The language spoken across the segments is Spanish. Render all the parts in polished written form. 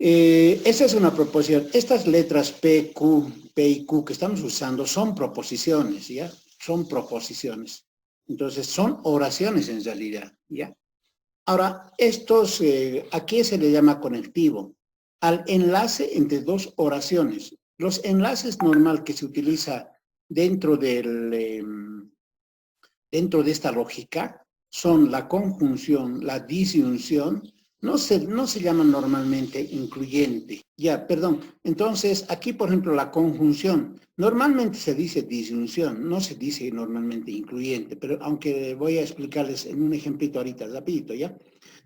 Esta es una proposición. Estas letras P, Q, P y Q que estamos usando son proposiciones, ¿ya? Son proposiciones. Entonces, son oraciones en realidad, ¿ya? Ahora, aquí se le llama conectivo al enlace entre dos oraciones. Los enlaces normal que se utiliza dentro dentro de esta lógica son la conjunción, la disyunción, no se llaman normalmente incluyente. Ya, perdón. Entonces, aquí, por ejemplo, la conjunción, normalmente se dice disyunción, no se dice normalmente incluyente, pero aunque voy a explicarles en un ejemplito ahorita, rapidito, ¿ya?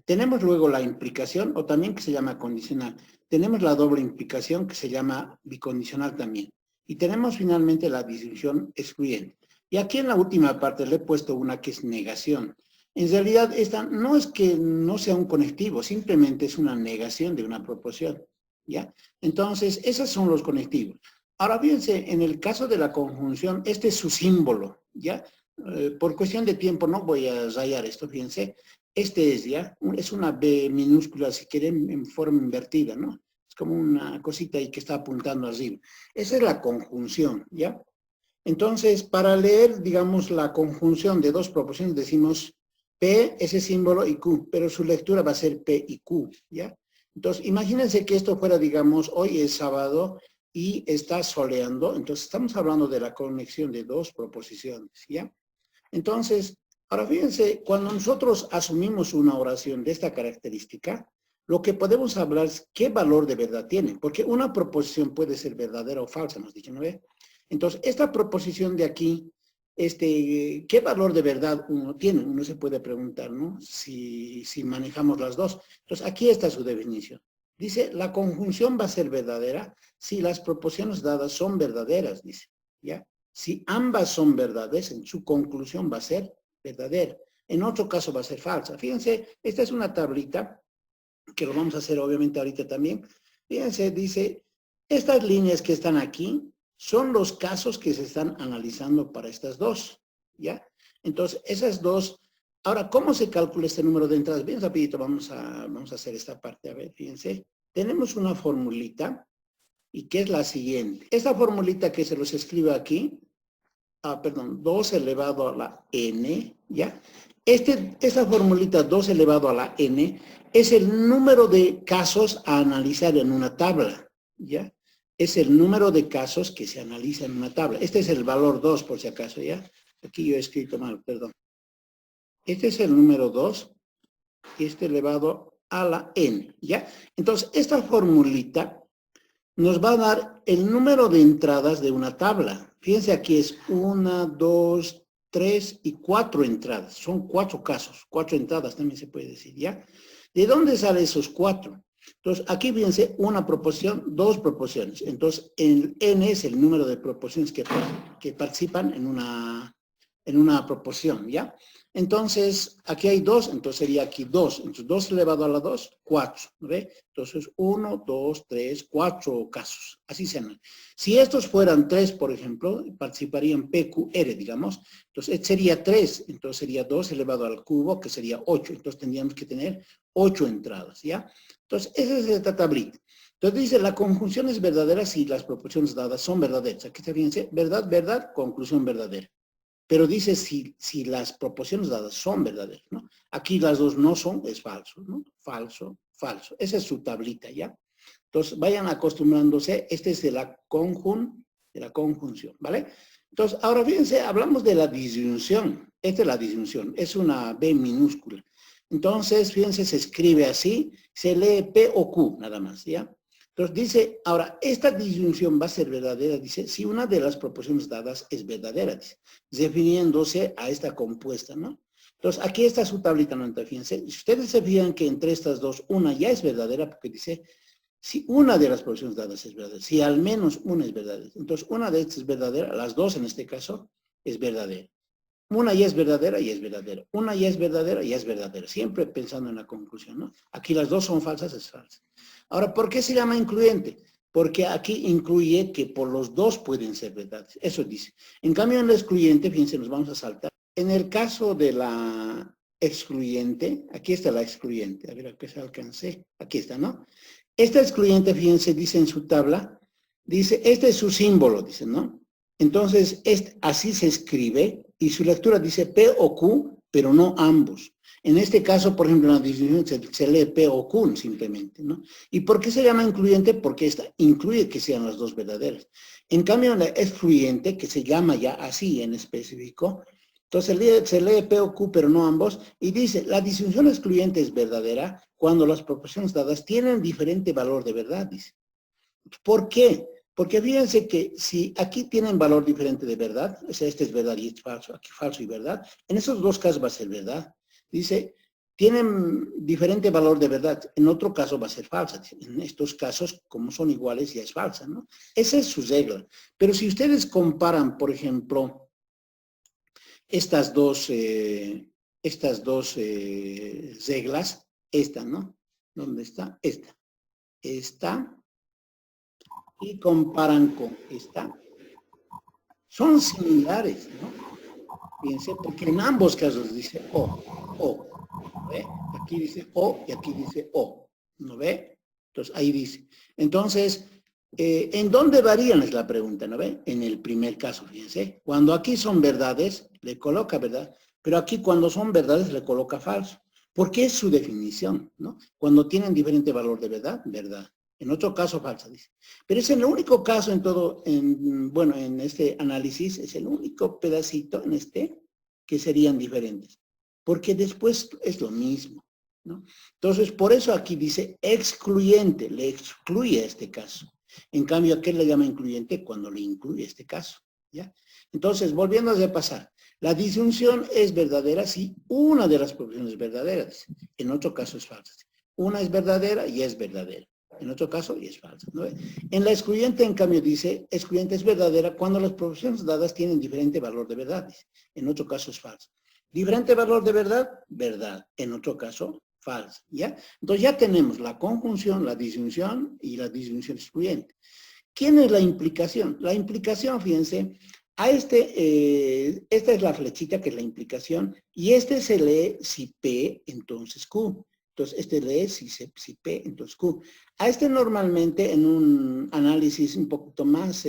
Tenemos luego la implicación, o también que se llama condicional. Tenemos la doble implicación, que se llama bicondicional también. Y tenemos finalmente la disyunción excluyente. Y aquí en la última parte le he puesto una que es negación. En realidad, esta no es que no sea un conectivo, simplemente es una negación de una proposición, ¿ya? Entonces, esos son los conectivos. Ahora, fíjense, en el caso de la conjunción, este es su símbolo, ¿ya? Por cuestión de tiempo no voy a rayar esto, fíjense. Este es, ¿ya? Es una B minúscula, si quieren, en forma invertida, ¿no? Es como una cosita ahí que está apuntando arriba. Esa es la conjunción, ¿ya? Entonces, para leer, digamos, la conjunción de dos proposiciones, decimos P, ese símbolo, y Q, pero su lectura va a ser P y Q, ¿ya? Entonces, imagínense que esto fuera, digamos, hoy es sábado y está soleando, entonces estamos hablando de la conexión de dos proposiciones, ¿ya? Entonces, ahora fíjense, cuando nosotros asumimos una oración de esta característica, lo que podemos hablar es qué valor de verdad tiene, porque una proposición puede ser verdadera o falsa, hemos dicho, ¿no ve? Entonces, esta proposición de aquí, ¿qué valor de verdad uno tiene? Uno se puede preguntar, ¿no? Si manejamos las dos. Entonces, aquí está su definición. Dice, la conjunción va a ser verdadera si las proposiciones dadas son verdaderas, dice, ¿ya? Si ambas son verdades, en su conclusión va a ser verdadera. En otro caso va a ser falsa. Fíjense, esta es una tablita, que lo vamos a hacer obviamente ahorita también. Fíjense, dice, estas líneas que están aquí son los casos que se están analizando para estas dos, ¿ya? Entonces, esas dos, ahora, ¿cómo se calcula este número de entradas? Bien rapidito, vamos a hacer esta parte, a ver, fíjense. Tenemos una formulita, y que es la siguiente. Esta formulita que se los escribe aquí, perdón, 2 elevado a la n, ¿ya? Esta formulita 2 elevado a la n es el número de casos a analizar en una tabla, ¿ya? Es el número de casos que se analiza en una tabla. Este es el valor 2, por si acaso, ¿ya? Aquí yo he escrito mal, perdón. Este es el número 2, y este elevado a la n, ¿ya? Entonces, esta formulita nos va a dar el número de entradas de una tabla. Fíjense, aquí es 1, 2, 3 y 4 entradas. Son 4 casos, 4 entradas también se puede decir, ¿ya? ¿De dónde salen esos 4? Entonces, aquí fíjense, una proposición, dos proposiciones. Entonces, el n es el número de proposiciones que participan en una proposición, ¿ya? Entonces, aquí hay 2, entonces sería aquí 2. Entonces, 2 elevado a la 2, 4, ¿ve? Entonces, 1, 2, 3, 4 casos. Así se llaman. Si estos fueran 3, por ejemplo, participarían PQR, digamos. Entonces, sería 3. Entonces, sería 2 elevado al cubo, que sería 8. Entonces, tendríamos que tener 8 entradas, ¿ya? Entonces, esa es esta tablita. Entonces, dice, la conjunción es verdadera si las proporciones dadas son verdaderas. Aquí está, fíjense, verdad, verdad, conclusión verdadera. Pero dice si las proporciones dadas son verdaderas, ¿no? Aquí las dos no son, es falso, ¿no? Falso, falso. Esa es su tablita, ¿ya? Entonces, vayan acostumbrándose. Este es de la conjunción, ¿vale? Entonces, ahora fíjense, hablamos de la disyunción. Esta es la disyunción, es una B minúscula. Entonces, fíjense, se escribe así, se lee P o Q, nada más, ¿ya? Entonces dice, ahora, esta disyunción va a ser verdadera, dice, si una de las proporciones dadas es verdadera, dice, refiriéndose a esta compuesta, ¿no? Entonces, aquí está su tablita, ¿no? Entonces, fíjense, si ustedes se fijan que entre estas dos, una ya es verdadera, porque dice, si una de las proporciones dadas es verdadera, si al menos una es verdadera, entonces una de estas es verdadera, las dos en este caso, es verdadera. Una ya es verdadera y es verdadera. Una ya es verdadera y es verdadera. Siempre pensando en la conclusión, ¿no? Aquí las dos son falsas, es falsa. Ahora, ¿por qué se llama incluyente? Porque aquí incluye que por los dos pueden ser verdades. Eso dice. En cambio, en la excluyente, fíjense, nos vamos a saltar. En el caso de la excluyente, aquí está la excluyente, a ver a qué se alcancé, aquí está, ¿no? Esta excluyente, fíjense, dice en su tabla, dice, este es su símbolo, dice, ¿no? Entonces, así se escribe y su lectura dice P o Q, pero no ambos. En este caso, por ejemplo, en la disyunción se lee P o Q simplemente, ¿no? ¿Y por qué se llama incluyente? Porque esta incluye que sean las dos verdaderas. En cambio, la excluyente, que se llama ya así en específico, entonces se lee P o Q, pero no ambos, y dice, la disyunción excluyente es verdadera cuando las proporciones dadas tienen diferente valor de verdad, dice. ¿Por qué? Porque fíjense que si aquí tienen valor diferente de verdad, o sea, este es verdad y este es falso, aquí falso y verdad, en esos dos casos va a ser verdad. Dice, tienen diferente valor de verdad, en otro caso va a ser falsa. En estos casos, como son iguales, ya es falsa, ¿no? Esa es su regla. Pero si ustedes comparan, por ejemplo, estas dos reglas, esta, ¿no? ¿Dónde está? Esta. Esta. Y comparan con esta. Son similares, ¿no? Fíjense, porque en ambos casos dice O, ¿no ve? Aquí dice O y aquí dice O, ¿no ve? Entonces, ahí dice. Entonces, ¿en dónde varían? Es la pregunta, ¿no ve? En el primer caso, fíjense. Cuando aquí son verdades, le coloca verdad, pero aquí cuando son verdades le coloca falso. Porque es su definición, ¿no? Cuando tienen diferente valor de verdad, verdad. En otro caso, falsa, dice. Pero es el único caso en todo, bueno, en este análisis, es el único pedacito en este que serían diferentes. Porque después es lo mismo, ¿no? Entonces, por eso aquí dice excluyente, le excluye este caso. En cambio, ¿a qué le llama incluyente? Cuando le incluye este caso, ¿ya? Entonces, volviendo a repasar, la disyunción es verdadera si una de las proporciones es verdadera, en otro caso es falsa. Una es verdadera y es verdadera. En otro caso, y es falsa, ¿no? En la excluyente, en cambio, dice, excluyente es verdadera cuando las proporciones dadas tienen diferente valor de verdad. Dice. En otro caso es falsa. Diferente valor de verdad, verdad. En otro caso, falsa, ¿ya? Entonces ya tenemos la conjunción, la disyunción y la disyunción excluyente. ¿Quién es la implicación? La implicación, fíjense, esta es la flechita que es la implicación, y este se lee si P, entonces Q. Entonces, este lee si P, entonces Q. A este normalmente, en un análisis un poquito más,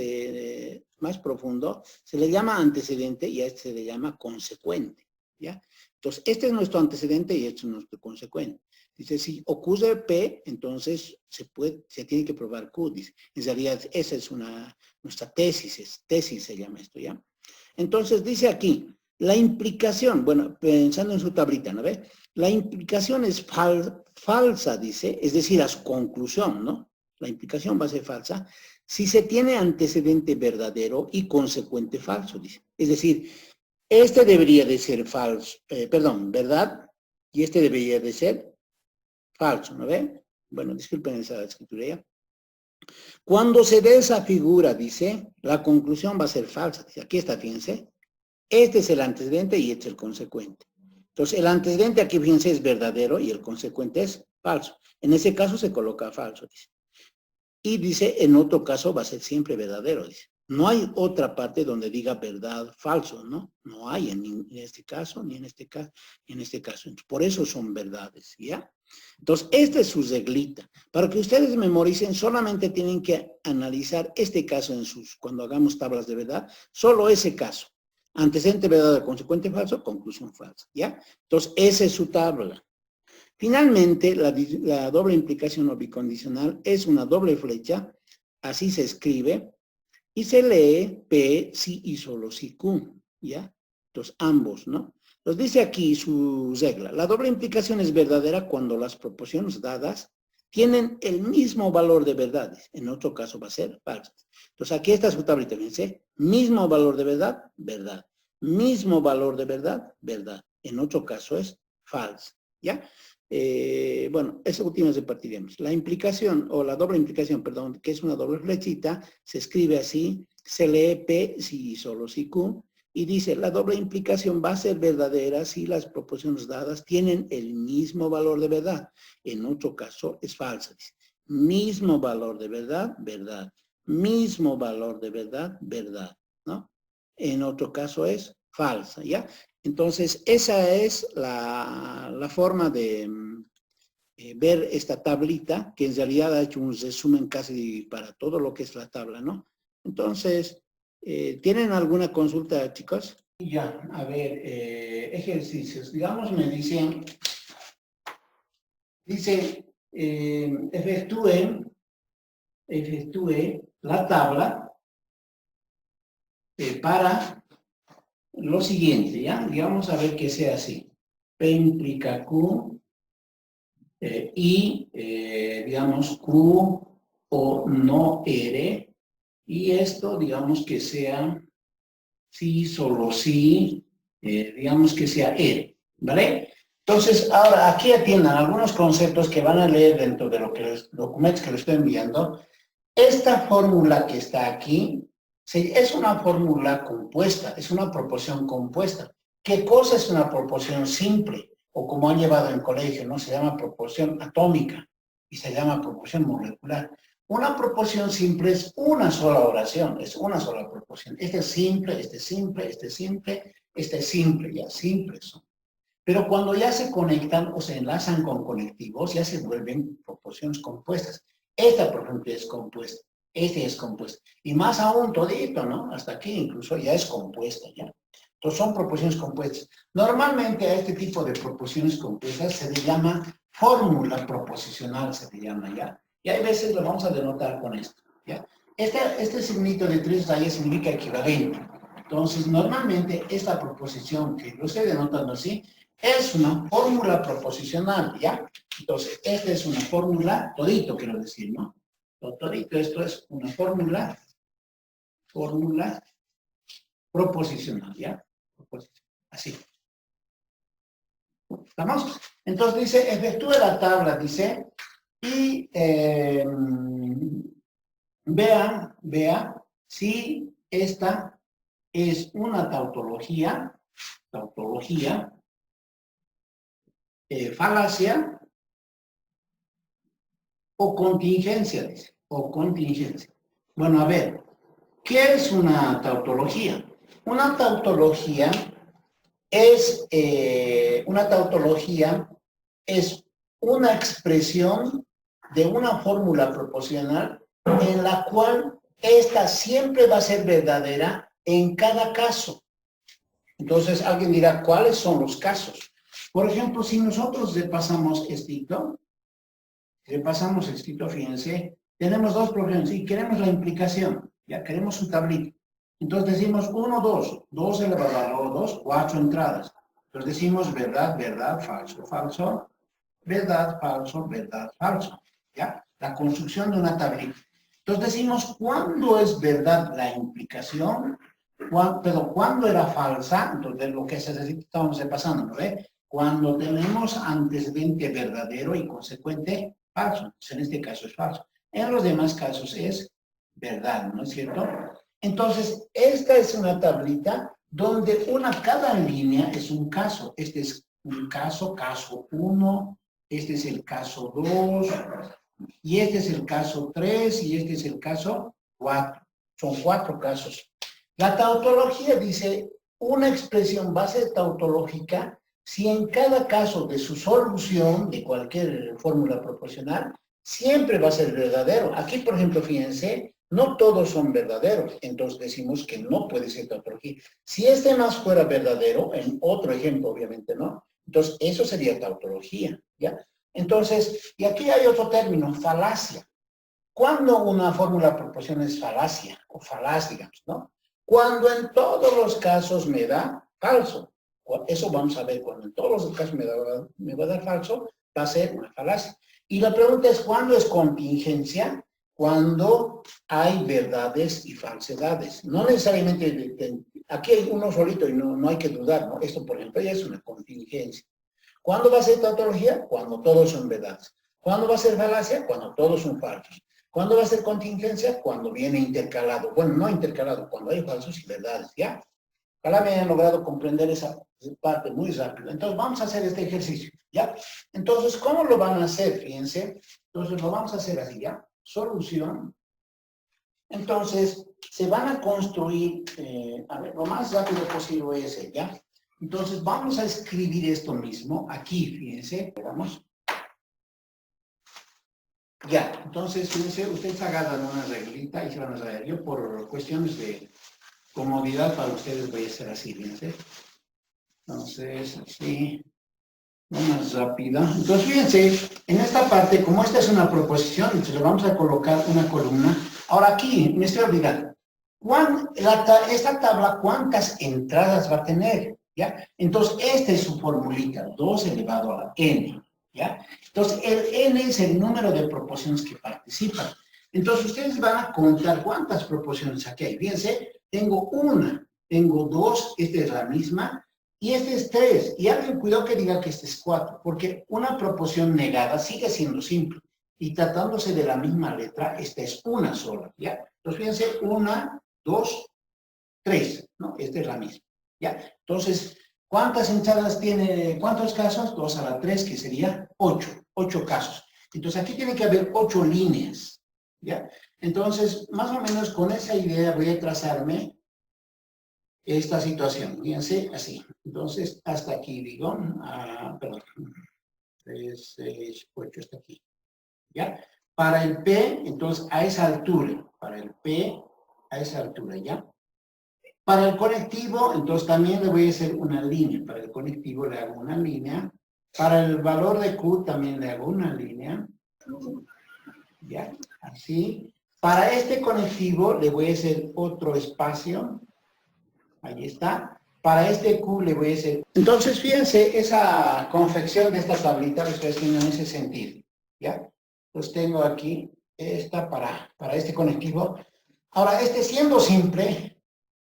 más profundo, se le llama antecedente y a este se le llama consecuente, ¿ya? Entonces, este es nuestro antecedente y este es nuestro consecuente. Dice, si ocurre P, entonces se tiene que probar Q, dice. En realidad, esa es nuestra tesis se llama esto, ¿ya? Entonces, dice aquí, la implicación, bueno, pensando en su tablita, ¿no ve? La implicación es falsa, dice, es decir, a su conclusión, ¿no? La implicación va a ser falsa si se tiene antecedente verdadero y consecuente falso, dice. Es decir, este debería de ser falso, verdad, y este debería de ser falso, ¿no ve? Bueno, disculpen esa escritura ya. Cuando se dé esa figura, dice, la conclusión va a ser falsa. Dice, aquí está, fíjense. Este es el antecedente y este es el consecuente. Entonces, el antecedente aquí, fíjense, es verdadero y el consecuente es falso. En ese caso se coloca falso, dice. Y dice, en otro caso va a ser siempre verdadero, dice. No hay otra parte donde diga verdad, falso, ¿no? No hay en este caso, ni en este caso, ni en este caso. Entonces, por eso son verdades, ¿ya? Entonces, esta es su reglita. Para que ustedes memoricen, solamente tienen que analizar este caso cuando hagamos tablas de verdad, solo ese caso. Antecedente verdadero, consecuente falso, conclusión falsa, ¿ya? Entonces, esa es su tabla. Finalmente, la doble implicación o bicondicional es una doble flecha, así se escribe, y se lee P, si y solo si Q, ¿ya? Entonces, ambos, ¿no? Entonces, dice aquí su regla. La doble implicación es verdadera cuando las proporciones dadas tienen el mismo valor de verdades. En otro caso va a ser falsa. Entonces, aquí está su tablita, fíjense. Mismo valor de verdad, verdad. Mismo valor de verdad, verdad. En otro caso es falsa, ¿ya? Bueno, esa última repartiremos. La implicación, o la doble implicación, perdón, que es una doble flechita, se escribe así, se lee P si solo si Q, y dice, la doble implicación va a ser verdadera si las proporciones dadas tienen el mismo valor de verdad. En otro caso es falsa. Dice, mismo valor de verdad, verdad. Mismo valor de verdad, verdad, ¿no? En otro caso es falsa, ¿ya? Entonces, esa es la forma de ver esta tablita, que en realidad ha hecho un resumen casi para todo lo que es la tabla, ¿no? Entonces, ¿tienen alguna consulta, chicos? Ya, a ver, ejercicios. Digamos, me dicen, efectúe la tabla para lo siguiente, ¿ya? Digamos, a ver que sea así. P implica Q y, digamos, Q o no R. Y esto, digamos, que sea sí, solo sí, digamos que sea R, ¿vale? Entonces, ahora aquí atiendan algunos conceptos que van a leer dentro de los documentos que les estoy enviando. Esta fórmula que está aquí es una fórmula compuesta, es una proporción compuesta. ¿Qué cosa es una proporción simple? O como han llevado en colegio, ¿no? Se llama proporción atómica y se llama proporción molecular. Una proporción simple es una sola oración, es una sola proporción. Este es simple, este es simple, este es simple, este es simple, ya simples son. Pero cuando ya se conectan o se enlazan con conectivos, ya se vuelven proporciones compuestas. Esta, por ejemplo, es compuesta. Este es compuesta. Y más aún, todito, ¿no? Hasta aquí incluso ya es compuesta, ¿ya? Entonces son proporciones compuestas. Normalmente a este tipo de proporciones compuestas se le llama fórmula proposicional, se le llama, ¿ya? Y hay veces lo vamos a denotar con esto, ¿ya? Este signito de 3 rayas significa equivalente. Entonces, normalmente esta proposición que lo estoy denotando así, es una fórmula proposicional, ¿ya? Entonces, esta es una fórmula, todito quiero decir, ¿no? Todito, esto es una fórmula proposicional, ¿ya? Así. ¿Estamos? Entonces dice, efectúe la tabla, dice, y vea si esta es una tautología, falacia o contingencia, dice, o contingencia. Bueno, a ver, ¿qué es una tautología? Una tautología es una expresión de una fórmula proporcional en la cual esta siempre va a ser verdadera en cada caso. Entonces, alguien dirá, ¿cuáles son los casos? Por ejemplo, si nosotros repasamos escrito, fíjense, tenemos dos problemas y queremos la implicación, ya queremos un tablito. Entonces decimos 1, 2, 2 elevado a 2, 4 entradas. Entonces decimos verdad, verdad, falso, falso, verdad, falso, verdad, falso. ¿Ya? La construcción de una tablita. Entonces decimos cuándo es verdad la implicación, pero cuándo era falsa, entonces lo que estamos repasando, ¿no ve? Cuando tenemos antecedente verdadero y consecuente falso. Entonces, en este caso es falso. En los demás casos es verdad, ¿no es cierto? Entonces, esta es una tablita donde cada línea es un caso. Este es un caso 1, este es el caso 2, y este es el caso 3, y este es el caso 4. Son 4 casos. La tautología dice una expresión base tautológica si en cada caso de su solución de cualquier fórmula proporcional siempre va a ser verdadero. Aquí, por ejemplo, fíjense, no todos son verdaderos, entonces decimos que no puede ser tautología. Si este más fuera verdadero, en otro ejemplo obviamente no, entonces eso sería tautología, ¿ya? Entonces, y aquí hay otro término, falacia. ¿Cuándo una fórmula proporcional es falacia o falaz, digamos, no? Cuando en todos los casos me da falso. Eso vamos a ver, cuando en todos los casos me va a dar falso, va a ser una falacia. Y la pregunta es, ¿cuándo es contingencia? Cuando hay verdades y falsedades. No necesariamente, aquí hay uno solito y no hay que dudar, ¿no? Esto, por ejemplo, ya es una contingencia. ¿Cuándo va a ser tautología? Cuando todos son verdades. ¿Cuándo va a ser falacia? Cuando todos son falsos. ¿Cuándo va a ser contingencia? Cuando viene intercalado. Bueno, no intercalado, cuando hay falsos y verdades, ¿ya? Ojalá me hayan logrado comprender esa parte muy rápido. Entonces, vamos a hacer este ejercicio, ¿ya? Entonces, ¿cómo lo van a hacer? Fíjense. Entonces, lo vamos a hacer así, ¿ya? Solución. Entonces, se van a construir, a ver, lo más rápido posible ese, ¿ya? Entonces, vamos a escribir esto mismo aquí, fíjense, vamos. Ya, entonces, fíjense, ustedes agarran una reglita y se van a saber. Yo, por cuestiones de comodidad para ustedes, voy a hacer así, fíjense. Entonces, así, más rápida. Entonces, fíjense, en esta parte, como esta es una proposición, entonces le vamos a colocar una columna. Ahora aquí, me estoy olvidando. Esta tabla, ¿cuántas entradas va a tener? ¿Ya? Entonces, esta es su formulita, 2 elevado a la n. ¿Ya? Entonces, el n es el número de proposiciones que participan. Entonces, ustedes van a contar cuántas proposiciones aquí hay. Fíjense, tengo una, tengo dos, esta es la misma, y este es 3. Y alguien cuidado que diga que este es 4, porque una proposición negada sigue siendo simple. Y tratándose de la misma letra, esta es una sola, ¿ya? Entonces, fíjense, 1, 2, 3, ¿no? Esta es la misma, ¿ya? Entonces, ¿cuántas entradas tiene? ¿Cuántos casos? 2 a la 3, que sería 8. 8 casos. Entonces, aquí tiene que haber 8 líneas, ¿ya? Entonces, más o menos con esa idea voy a trazarme esta situación. Fíjense, así. Entonces, hasta aquí, digo, perdón, 3, 6, 8, hasta aquí, ¿ya? Para el P, entonces, a esa altura, para el P, a esa altura, ¿ya? Para el conectivo, entonces también le voy a hacer una línea. Para el conectivo le hago una línea. Para el valor de Q también le hago una línea. ¿Ya? Así. Para este conectivo le voy a hacer otro espacio. Ahí está. Para este Q le voy a hacer... Entonces, fíjense, esa confección de esta tablita lo estoy haciendo en ese sentido. ¿Ya? Pues tengo aquí esta para este conectivo. Ahora, este siendo simple,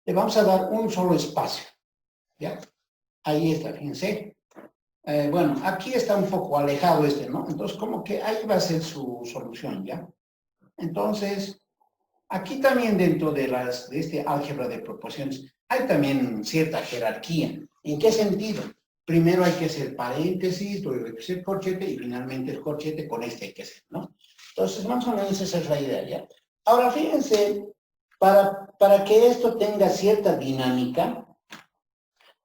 le vamos a dar un solo espacio, ¿ya? Ahí está, fíjense. Bueno, aquí está un poco alejado este, ¿no? Entonces, como que ahí va a ser su solución, ¿ya? Entonces, aquí también dentro de este álgebra de proporciones, hay también cierta jerarquía. ¿En qué sentido? Primero hay que hacer paréntesis, luego hay que hacer corchete y finalmente el corchete con este hay que hacer, ¿no? Entonces, más o menos esa es la idea, ¿ya? Ahora, fíjense, para que esto tenga cierta dinámica,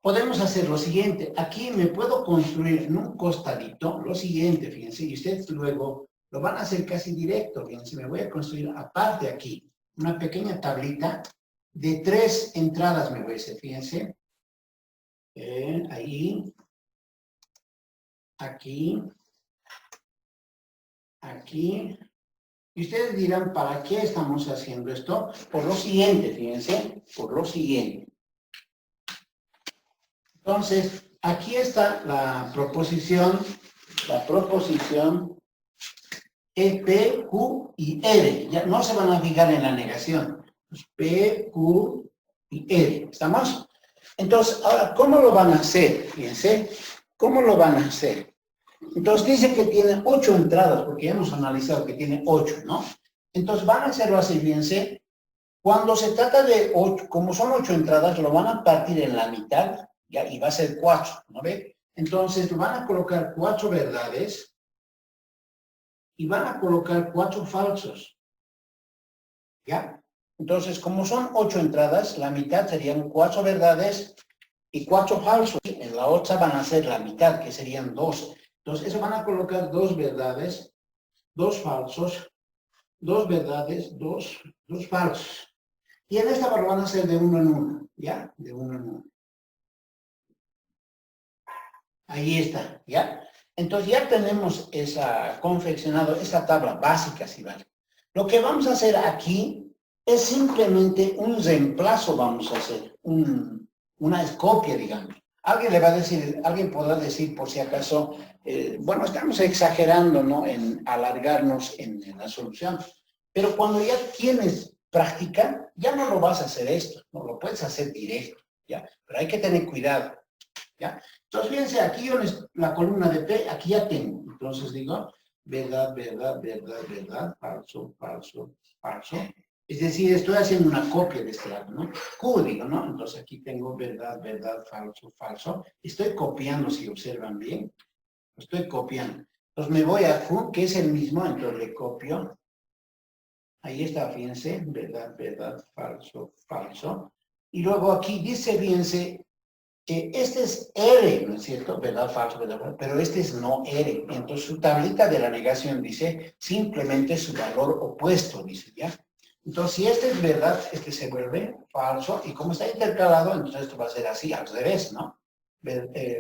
podemos hacer lo siguiente. Aquí me puedo construir en un costadito lo siguiente, fíjense, y ustedes luego lo van a hacer casi directo, fíjense, me voy a construir aparte aquí una pequeña tablita de 3 entradas me voy a hacer, fíjense. Ahí, aquí, aquí. Y ustedes dirán, ¿para qué estamos haciendo esto? Por lo siguiente, fíjense, por lo siguiente. Entonces, aquí está la proposición E, P, Q y R. Ya no se van a fijar en la negación. P, Q y R. ¿Estamos? Entonces, ahora, ¿cómo lo van a hacer? Fíjense, ¿cómo lo van a hacer? Entonces, dice que tiene 8 entradas, porque ya hemos analizado que tiene 8, ¿no? Entonces, van a hacerlo así, fíjense. Cuando se trata de 8, como son 8 entradas, lo van a partir en la mitad, ¿ya? Y va a ser 4, ¿no ve? Entonces, van a colocar 4 verdades y van a colocar 4 falsos, ¿ya? Entonces, como son 8 entradas, la mitad serían 4 verdades y 4 falsos. En la otra van a ser la mitad, que serían 2. Entonces, eso van a colocar 2 verdades, 2 falsos, 2 verdades, 2 falsos. Y en esta lo van a hacer de uno en uno, ¿ya? De uno en uno. Ahí está, ¿ya? Entonces ya tenemos confeccionado esa tabla básica, si vale. Lo que vamos a hacer aquí es simplemente un reemplazo, vamos a hacer, una copia, digamos. Alguien le va a decir, alguien podrá decir por si acaso, bueno, estamos exagerando, ¿no? En alargarnos en la solución. Pero cuando ya tienes práctica, ya no lo vas a hacer esto, no lo puedes hacer directo, ¿ya? Pero hay que tener cuidado, ¿ya? Entonces, fíjense, aquí yo la columna de P, aquí ya tengo. Entonces digo, verdad, verdad, verdad, verdad, falso, falso, falso. Es decir, estoy haciendo una copia de este lado, ¿no? Q digo, ¿no? Entonces aquí tengo verdad, verdad, falso, falso. Estoy copiando, si observan bien. Estoy copiando. Entonces me voy a Q, que es el mismo, entonces le copio. Ahí está, fíjense, verdad, verdad, falso, falso. Y luego aquí dice, fíjense, Este es R, ¿no es cierto? ¿Verdad, falso, verdad, falso? Pero este es no R. Entonces su tablita de la negación dice simplemente su valor opuesto, dice, ¿ya? Entonces si este es verdad, este se vuelve falso. Y como está intercalado, entonces esto va a ser así, al revés, ¿no?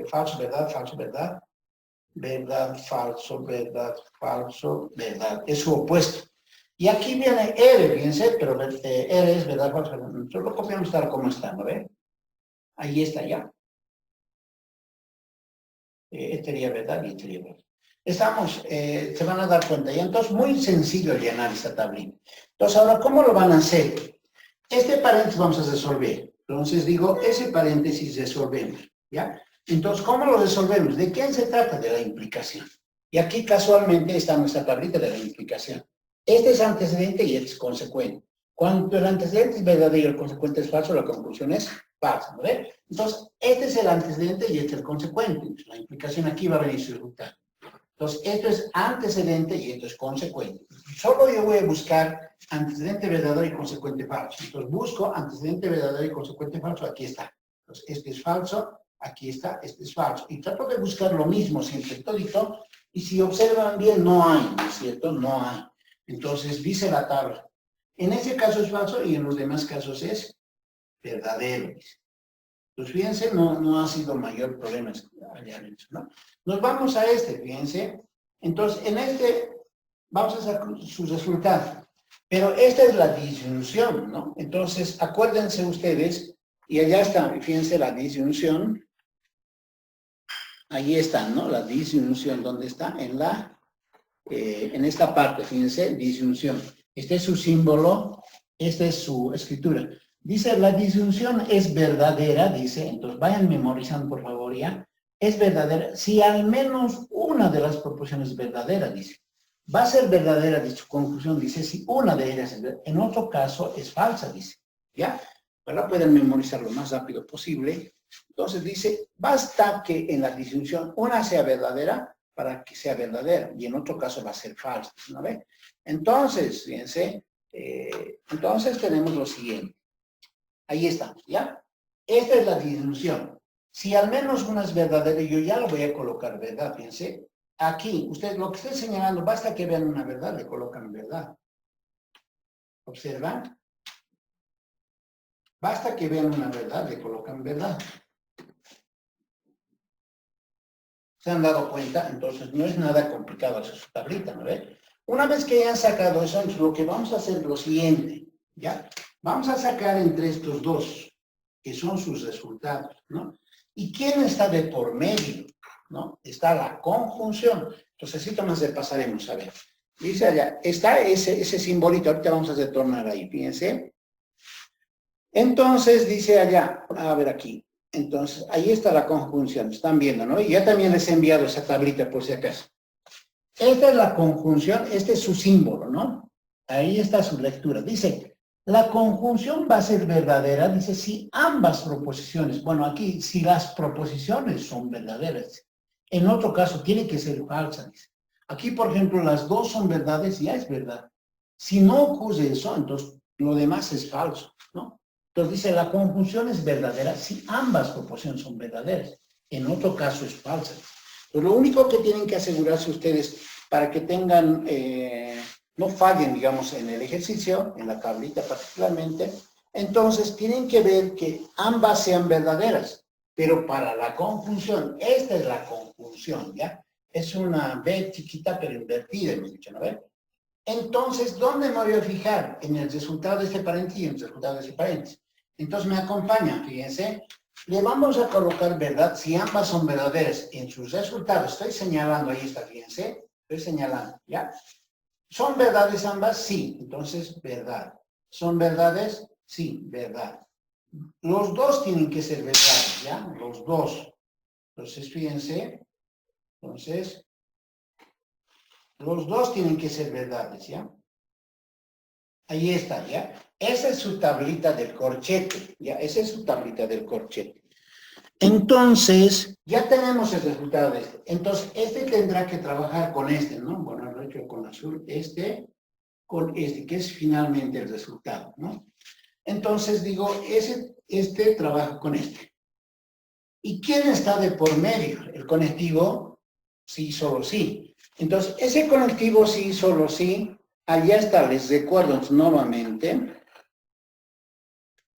Falso, verdad, falso, verdad. Verdad, falso, verdad, falso, verdad. Es su opuesto. Y aquí viene R, fíjense, pero R es verdad, falso, verdad. Nosotros lo copiamos tal como está, ¿no ve? Ahí está ya. Este sería verdad y este sería verdad. Estamos, se van a dar cuenta. Y entonces, muy sencillo llenar esta tablita. Entonces, ahora, ¿cómo lo van a hacer? Este paréntesis vamos a resolver. Entonces, digo, ese paréntesis resolvemos, ¿ya? Entonces, ¿cómo lo resolvemos? ¿De quién se trata? De la implicación. Y aquí, casualmente, está nuestra tablita de la implicación. Este es antecedente y este es consecuente. Cuando el antecedente es verdadero y el consecuente es falso, la conclusión es falsa, ¿no ve? Entonces, este es el antecedente y este es el consecuente. La implicación aquí va a venir su resultado. Entonces, esto es antecedente y esto es consecuente. Solo yo voy a buscar antecedente verdadero y consecuente falso. Entonces, busco antecedente verdadero y consecuente falso. Aquí está. Entonces, este es falso, aquí está, este es falso. Y trato de buscar lo mismo siempre todito. Y si observan bien, no hay, ¿no es cierto? No hay. Entonces, dice la tabla. En ese caso es falso y en los demás casos es verdadero. Pues fíjense, no ha sido mayor problema hallar eso, ¿no? Nos vamos a este, fíjense. Entonces, en este vamos a sacar su resultado. Pero esta es la disyunción, ¿no? Entonces, acuérdense ustedes, y allá está, fíjense la disyunción. Ahí está, ¿no? La disyunción, ¿dónde está? En esta parte, fíjense, disyunción. Este es su símbolo, esta es su escritura. Dice, la disyunción es verdadera, dice, entonces vayan memorizando por favor ya, es verdadera si al menos una de las proposiciones es verdadera, dice. Va a ser verdadera, dice su conclusión, dice, si una de ellas es verdadera. En otro caso es falsa, dice, ¿ya? Ahora pueden memorizar lo más rápido posible. Entonces dice, basta que en la disyunción una sea verdadera para que sea verdadera, y en otro caso va a ser falsa, ¿no ve? Entonces, fíjense, entonces tenemos lo siguiente. Ahí estamos, ¿ya? Esta es la disyunción. Si al menos una es verdadera, yo ya lo voy a colocar verdad, fíjense. Aquí, ustedes lo que estoy señalando, basta que vean una verdad, le colocan verdad. ¿Observan? Basta que vean una verdad, le colocan verdad. ¿Se han dado cuenta? Entonces, no es nada complicado hacer su tablita, ¿no ve? Una vez que hayan sacado eso, lo que vamos a hacer es lo siguiente, ¿ya? Vamos a sacar entre estos dos, que son sus resultados, ¿no? ¿Y quién está de por medio? ¿No? Está la conjunción. Entonces, así más le pasaremos a ver. Dice allá, está ese simbolito, ahorita vamos a retornar ahí, fíjense. Entonces, dice allá, a ver aquí, entonces, ahí está la conjunción, están viendo, ¿no? Y ya también les he enviado esa tablita por si acaso. Esta es la conjunción, este es su símbolo, ¿no? Ahí está su lectura. Dice, la conjunción va a ser verdadera, dice, si ambas proposiciones, bueno, aquí, si las proposiciones son verdaderas. En otro caso, tiene que ser falsa, dice. Aquí, por ejemplo, las dos son verdades, ya es verdad. Si no ocurre eso, entonces lo demás es falso, ¿no? Entonces dice, la conjunción es verdadera si ambas proposiciones son verdaderas. En otro caso es falsa. Entonces, lo único que tienen que asegurarse ustedes para que tengan, no fallen, digamos, en el ejercicio, en la tablita particularmente, entonces tienen que ver que ambas sean verdaderas. Pero para la conjunción, esta es la conjunción, ¿ya? Es una B chiquita pero invertida, hemos dicho, ¿no ven? Entonces, ¿dónde me voy a fijar? En el resultado de este paréntesis y en el resultado de este paréntesis. Entonces, me acompañan, fíjense. Le vamos a colocar verdad si ambas son verdaderas. En sus resultados, estoy señalando, ahí está, fíjense. Estoy señalando, ¿ya? ¿Son verdades ambas? Sí. Entonces, verdad. ¿Son verdades? Sí, verdad. Los dos tienen que ser verdades, ¿ya? Los dos. Entonces, fíjense. Entonces, los dos tienen que ser verdades, ¿ya? Ahí está, ¿ya? Esa es su tablita del corchete, ¿ya? Esa es su tablita del corchete. Entonces, ya tenemos el resultado de este. Entonces, este tendrá que trabajar con este, ¿no? Bueno, lo he hecho con azul, este, con este, que es finalmente el resultado, ¿no? Entonces, digo, este trabaja con este. ¿Y quién está de por medio? El conectivo sí, solo sí. Entonces, ese conectivo sí, solo sí, allá está, les recuerdo nuevamente.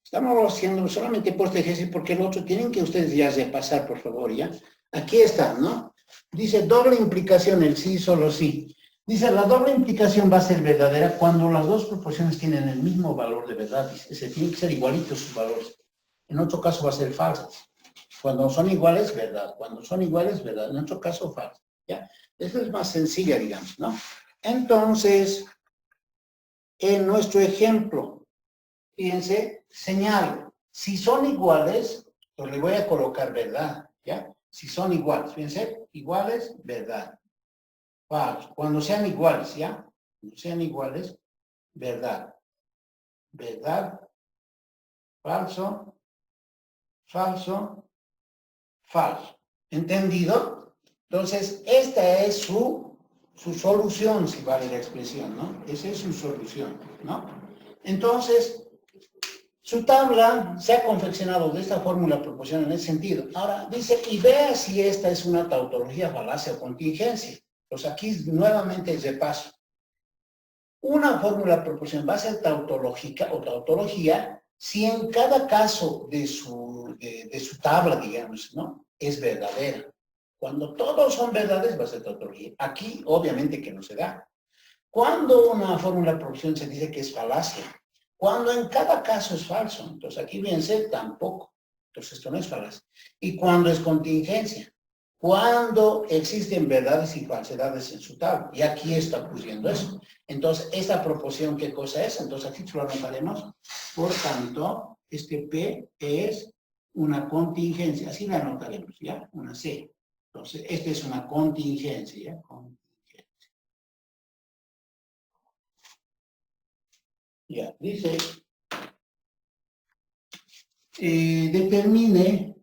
Estamos haciendo solamente por este ejercicio porque el otro tienen que ustedes ya repasar, por favor, ¿ya? Aquí está, ¿no? Dice doble implicación, el sí, solo sí. Dice, la doble implicación va a ser verdadera cuando las dos proporciones tienen el mismo valor de verdad. Dice, tienen que ser igualitos sus valores. En otro caso va a ser falso. Cuando son iguales, verdad. Cuando son iguales, verdad. En otro caso, falso. ¿Ya? Eso es más sencilla, digamos, ¿no? Entonces, en nuestro ejemplo, fíjense, señalo. Si son iguales, pues le voy a colocar verdad, ¿ya? Si son iguales, fíjense, iguales, verdad. Falso. Cuando sean iguales, ¿ya? Cuando sean iguales, verdad. Verdad, falso, falso, falso. ¿Entendido? Entonces, esta es su solución, si vale la expresión, ¿no? Esa es su solución, ¿no? Entonces, su tabla se ha confeccionado de esta fórmula proporciona en ese sentido. Ahora, dice, y vea si esta es una tautología, falacia o contingencia. Pues aquí nuevamente repaso. Una fórmula proporcional va a ser tautológica o tautología si en cada caso de su tabla, digamos, ¿no? Es verdadera. Cuando todos son verdades, va a ser tautología. Aquí, obviamente, que no se da. Cuando una fórmula proporcional se dice que es falacia, cuando en cada caso es falso. Entonces, aquí bien ser tampoco. Entonces, esto no es falacia. Y cuando es contingencia, cuando existen verdades y falsedades en su tabla. Y aquí está ocurriendo eso. Entonces, esta proporción, ¿qué cosa es? Entonces, aquí lo anotaremos. Por tanto, este P es una contingencia. Así la anotaremos, ¿ya? Una C. Entonces, esta es una contingencia, ¿ya? Ya, dice, determine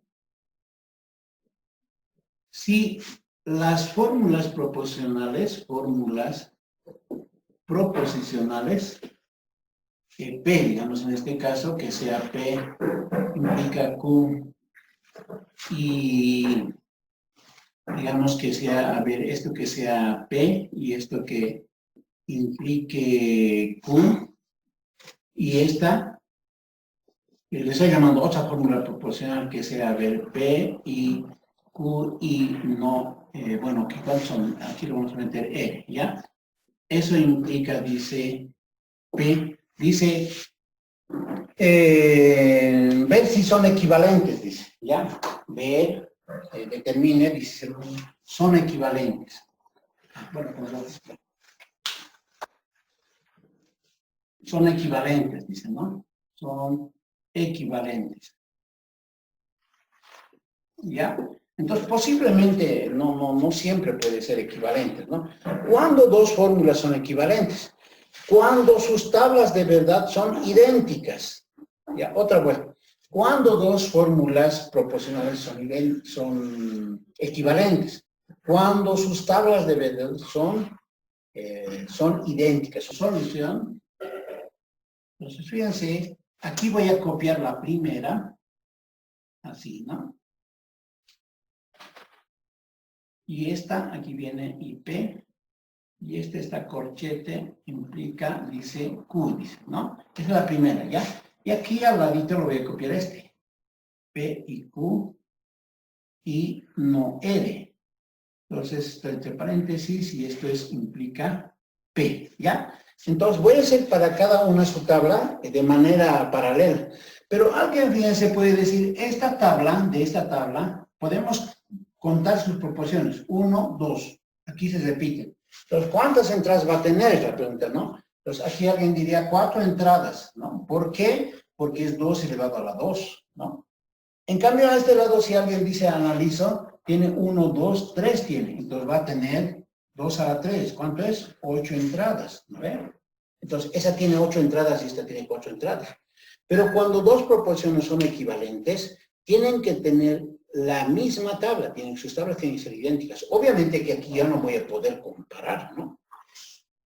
si las fórmulas proposicionales, P, digamos en este caso, que sea P implica Q y digamos que sea, a ver, esto que sea P y esto que implique Q y esta, le estoy llamando otra fórmula proporcional que sea, a ver, P y Q y no, bueno, ¿cuántos son? Aquí lo vamos a meter E, ¿ya? Eso implica, dice, P, dice, ver si son equivalentes, dice, ¿ya? Ver, determine, dice, son equivalentes. Bueno, pues son equivalentes, dice, ¿no? Son equivalentes. ¿Ya? Entonces, posiblemente no siempre puede ser equivalente, ¿no? ¿Cuándo dos fórmulas son equivalentes? Cuando sus tablas de verdad son idénticas. Ya, otra vez. Cuando dos fórmulas proporcionales son equivalentes. Cuando sus tablas de verdad son idénticas. Su solución. Entonces, fíjense, aquí voy a copiar la primera. Así, ¿no? Y esta, aquí viene IP, y esta corchete implica, dice Q, dice, ¿no? Esa es la primera, ¿ya? Y aquí al ladito lo voy a copiar este. P y Q y no R. Entonces, esto entre paréntesis y esto implica P, ¿ya? Entonces, voy a hacer para cada una su tabla de manera paralela. Pero alguien, fíjense, puede decir, de esta tabla, podemos contar sus proporciones. 1, 2. Aquí se repiten. Entonces, ¿cuántas entradas va a tener? Es la pregunta, ¿no? Entonces, aquí alguien diría 4 entradas, ¿no? ¿Por qué? Porque es 2 elevado a la 2, ¿no? En cambio, a este lado, si alguien dice analizo, tiene 1, 2, 3 tiene. Entonces, va a tener 2 a la 3. ¿Cuánto es? 8 entradas, ¿no ve? Entonces, esa tiene 8 entradas y esta tiene 4 entradas. Pero cuando dos proporciones son equivalentes, tienen que tener la misma tabla, sus tablas tienen que ser idénticas. Obviamente que aquí ya no voy a poder comparar, ¿no?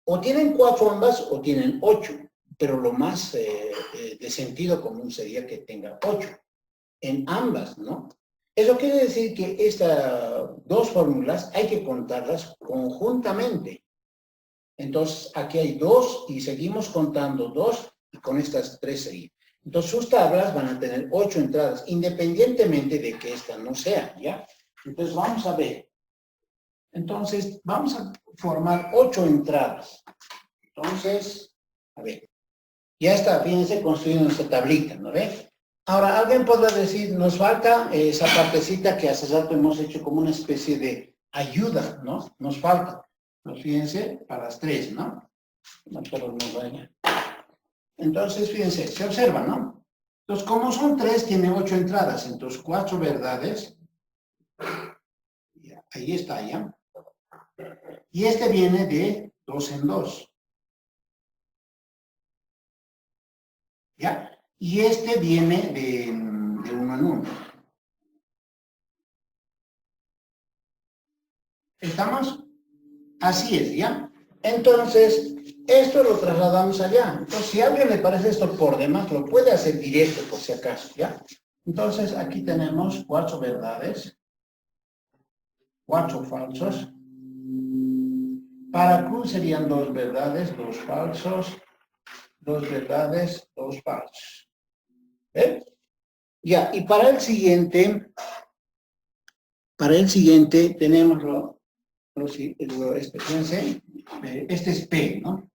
O tienen 4 ambas o tienen 8, pero lo más de sentido común sería que tenga 8 en ambas, ¿no? Eso quiere decir que estas dos fórmulas hay que contarlas conjuntamente. Entonces, aquí hay 2 y seguimos contando 2 y con estas 3 seguimos. Entonces, sus tablas van a tener 8 entradas, independientemente de que esta no sea, ¿ya? Entonces, vamos a ver. Entonces, vamos a formar 8 entradas. Entonces, a ver. Ya está, fíjense, construyendo nuestra tablita, ¿no ve? Ahora, alguien podrá decir, nos falta esa partecita que hace rato hemos hecho como una especie de ayuda, ¿no? Nos falta. Pues fíjense, para las 3, ¿no? No, pero no vaya. Entonces, fíjense, se observa, ¿no? Entonces, como son 3, tiene 8 entradas. Entonces, 4 verdades. Ya, ahí está, ¿ya? Y este viene de 2 en 2. ¿Ya? Y este viene de 1 en 1. ¿Estamos? Así es, ¿ya? Entonces, esto lo trasladamos allá. Entonces, si a alguien le parece esto por demás, lo puede hacer directo, por si acaso, ¿ya? Entonces, aquí tenemos 4 verdades, 4 falsos. Para cruz serían 2 verdades, 2 falsos, 2 verdades, 2 falsos. ¿Ven? Ya, y para el siguiente tenemos fíjense, este es P, ¿no?